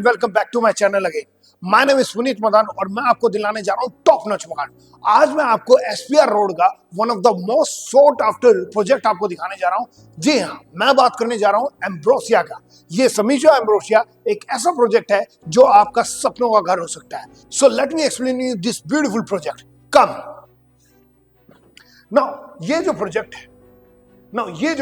Welcome back to my channel again. My name is Puneet Madan और मैं आपको दिलाने जा रहा हूँ टॉप नॉच मकान। आज मैं आपको एसपीआर रोड का one of the most sought after project आपको दिखाने जा रहा हूँ। जी हाँ, मैं बात करने जा रहा हूँ एम्ब्रोसिया का। ये समीक्षा एम्ब्रोसिया एक ऐसा प्रोजेक्ट है जो आपका सपनों का घर हो सकता है। So let me explain you this beautiful project. Come now ये जो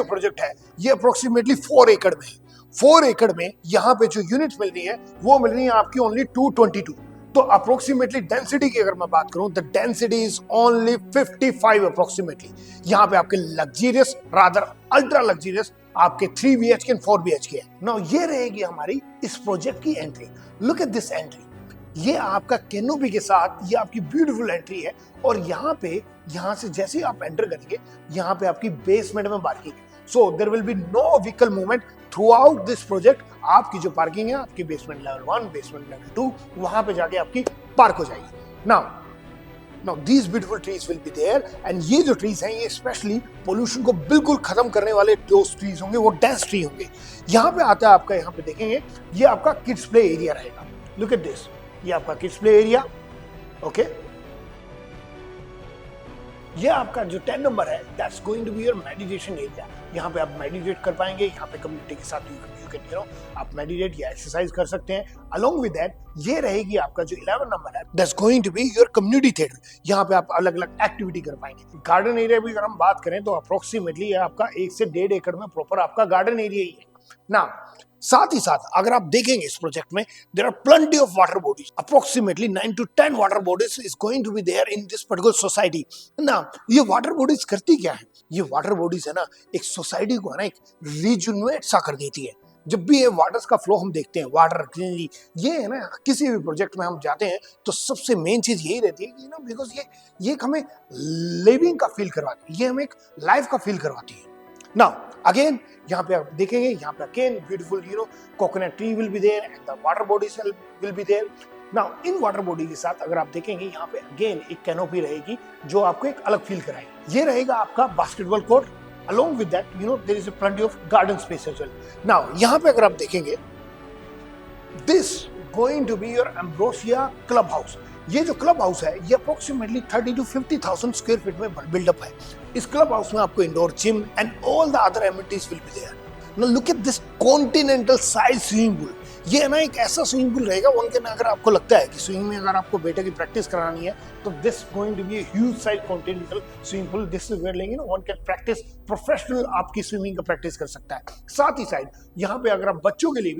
प्रोजेक्ट है ये अप्रोक्सीमेटली 4 एकड़ में है। 4 एकड़ में यहाँ पे जो यूनिट मिल रही है वो मिल रही है आपकी ओनली 222। तो अप्रोक्सीमेटली डेंसिटी की अगर मैं बात करूं the density is only 55 approximately. यहाँ पे आपके लग्जरियस रादर अल्ट्रा लग्जरियस आपके 3 BHK एंड 4 BHK है। नाउ ये रहेगी हमारी इस प्रोजेक्ट की entry. Look at this entry. ये आपका कैनोपी के साथ ये आपकी ब्यूटीफुल एंट्री है और यहाँ से जैसे ही आप एंटर करेंगे यहाँ पे आपकी बेसमेंट में पार्किंग है। So there will be no vehicle movement throughout this project. आपकी जो पार्किंग है आपकी बेसमेंट लेवल 1 बेसमेंट लेवल 2 वहां पे जाके आपकी पार्क हो जाएगी। Now these beautiful trees will be there and ये जो ट्रीज हैं ये स्पेशली पोल्यूशन को बिल्कुल खत्म करने वाले जो ट्रीज होंगे वो डेंस ट्री होंगे। यहाँ पे आता है आपका, यहाँ पे देखेंगे ये आपका किड्स प्ले एरिया रहेगा। लुक एट दिस, ये आपका किड्स प्ले एरिया। ओके, ये आपका जो 10 नंबर है that's going to be your meditation area. यहाँ पे आप मेडिटेट कर पाएंगे, यहाँ पे कम्युनिटी के साथ यू कैन आप मेडिटेट या एक्सरसाइज कर सकते हैं। अलोंग विद दैट ये रहेगी आपका जो 11 नंबर है that's going to be your community theatre. यहाँ पे आप अलग अलग एक्टिविटी कर पाएंगे। गार्डन एरिया भी अगर हम बात करें तो अप्रोक्सीमेटली आपका 1 से 1.5 एकड़ में प्रॉपर आपका गार्डन एरिया ही है ना। साथ ही साथ अगर आप देखेंगे इस प्रोजेक्ट में there are plenty of water bodies. Approximately 9 to 10 water bodies is going to be there in this particular society ना। ये वाटर बॉडीज करती क्या है? ये वाटर बॉडीज है ना एक सोसाइटी को है ना एक रिजुनवेट सा कर देती है। जब भी ये वाटर्स का फ्लो हम देखते हैं, वाटर ये है ना किसी भी प्रोजेक्ट में हम जाते हैं तो सबसे मेन चीज यही रहती है कि ना बिकॉज ये हमें लिविंग का फील करवाती है, ये हमें एक लाइफ का फील करवाती है। नाउ अगेन यहाँ पे आप देखेंगे यहाँ पे again beautiful coconut tree will be there and the water bodies will be there. Now in water body के साथ अगर आप देखेंगे यहाँ पे अगेन एक कैनोपी रहेगी जो आपको एक अलग फील कराएगी। ये रहेगा आपका basketball court. Along with that there is a plenty of garden space as well. Now यहाँ पे अगर आप देखेंगे this going to be your Ambrosia club house. ये जो क्लब हाउस है ये अप्रोक्सीमेटली 30 to 50,000 स्क्वायर फीट में बिल्डअप है। इस क्लब हाउस में आपको indoor gym and all the other amenities will be there. Now look at this continental size swimming pool. ये है ना एक ऐसा स्विमिंग पूल रहेगा उनके ना अगर आपको लगता है कि स्विमिंग में अगर आपको बेटे की प्रैक्टिस करानी है तो this going to be a huge size continental swimming pool. This is where one can practice professional आपकी स्विमिंग का प्रैक्टिस कर सकता है। साथ ही साइड यहाँ पे अगर आप बच्चों के लिए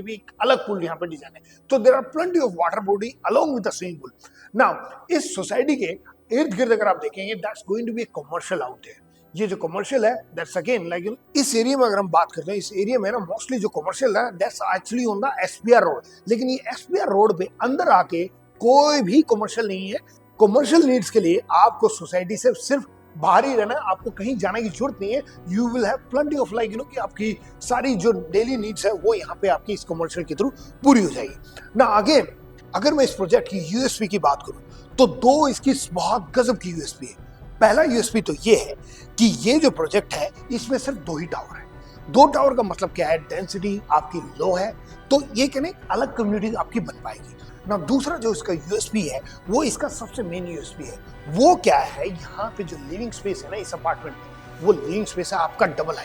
भी एक अलग पूल यहाँ पे डिजाइन है। तो there are plenty of water body along with the swimming pool. Now इस सोसाइटी के इर्द गिर्द अगर आप देखेंगे that's going to be commercial out there. ये जो कमर्शियल है दैट्स अगेन लाइक इस एरिया में अगर हम बात करते हैं इस एरिया में ना मोस्टली जो कमर्शियल है that's actually on the SPR road. लेकिन ये एसपीआर रोड पे अंदर आके कोई भी कमर्शियल नहीं है। कमर्शियल नीड्स के लिए आपको सोसाइटी से सिर्फ बाहर ही रहना है, आपको कहीं जाने की जरूरत नहीं है। You will have plenty of like कि आपकी सारी जो डेली नीड्स है वो यहाँ पे आपकी इस कमर्शियल के थ्रू पूरी हो जाएगी ना। अगेन अगर मैं इस प्रोजेक्ट की यूएसपी की बात करूं तो 2 इसकी बहुत गजब की यूएसपी है। पहला यूएसपी तो ये है कि ये जो प्रोजेक्ट है इसमें सिर्फ 2 ही टावर है। 2 टावर का मतलब क्या है? डेंसिटी आपकी लो है तो ये कहने अलग कम्युनिटी आपकी बन पाएगी ना। दूसरा जो इसका यूएसपी है वो इसका सबसे मेन यूएसपी है वो क्या है? यहाँ पे जो लिविंग स्पेस है ना इस अपार्टमेंट में वो लिविंग स्पेस है आपका डबल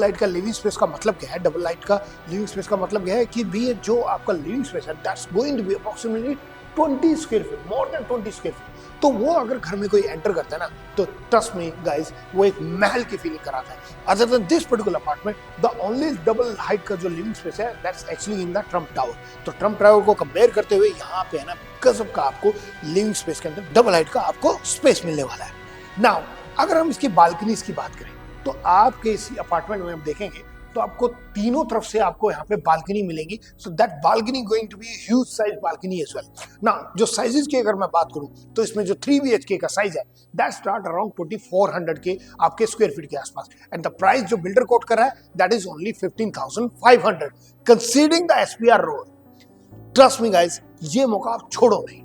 हाइट का लिविंग स्पेस का मतलब क्या है? डबल हाइट का लिविंग स्पेस का मतलब क्या है कि भी जो आपका लिविंग स्पेस है that's going to be approximately 20 square feet, more than 20 square feet. तो वो अगर घर में कोई एंटर करता है ना तो ट्रस्ट मी गाइस वो एक महल की फीलिंग कराता है। Other than this particular apartment the only double height का जो लिविंग स्पेस है that's actually in the Trump tower. तो ट्रम्प टावर को कंपेयर करते हुए यहाँ पे है ना गजब का आपको लिविंग स्पेस के अंदर डबल हाइट का आपको स्पेस मिलने वाला है। नाउ अगर हम इसकी बालकनीज की बात करें तो आपके इस अपार्टमेंट में हम देखेंगे तो आपको तीनों तरफ से आपको यहाँ पे बालकनी मिलेंगी। So that balcony going to be huge size balcony as well ना। जो साइजेस की अगर मैं बात करूं तो इसमें जो 3 BHK का साइज है दैट स्टार्ट अराउंड 2400 के आपके स्क्वायर फीट के आसपास एंड द प्राइस जो बिल्डर कोट कर रहा है that is only 15,500 considering the SPR road. Trust me guys ये मौका आप छोड़ो नहीं।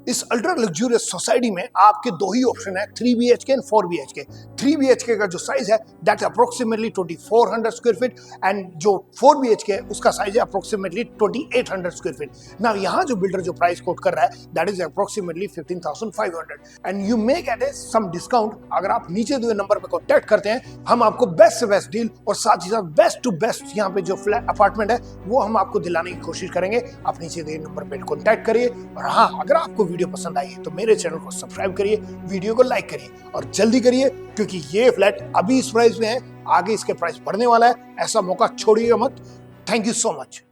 इस अल्ट्रा लग्जूरियस सोसाइटी में आपके दो ही ऑप्शन है, 3 BHK एंड 4 BHK। 3 BHK का जो साइज है that approximately 2400 square feet and जो 4 BHK है उसका साइज है अप्रोक्सीमेटली 2800 स्क्वायर फीट। नाउ यहाँ जो बिल्डर जो प्राइस कोट कर रहा है that is approximately 15,500 and you may get a some discount. अगर आप नीचे दिए नंबर पे कॉन्टैक्ट करते हैं, हम आपको बेस्ट से बेस्ट डील और साथ ही साथ बेस्ट टू बेस्ट यहाँ पे जो फ्लैट अपार्टमेंट है वो हम आपको दिलाने की कोशिश करेंगे। आप नीचे दिए नंबर पे कॉन्टैक्ट करिए। और हाँ, अगर आपको वीडियो पसंद आई है तो मेरे चैनल को सब्सक्राइब करिए, वीडियो को लाइक करिए और जल्दी करिए, क्योंकि ये फ्लैट अभी इस प्राइस में है, आगे इसके प्राइस बढ़ने वाला है। ऐसा मौका छोड़िएगा मत। Thank you so much.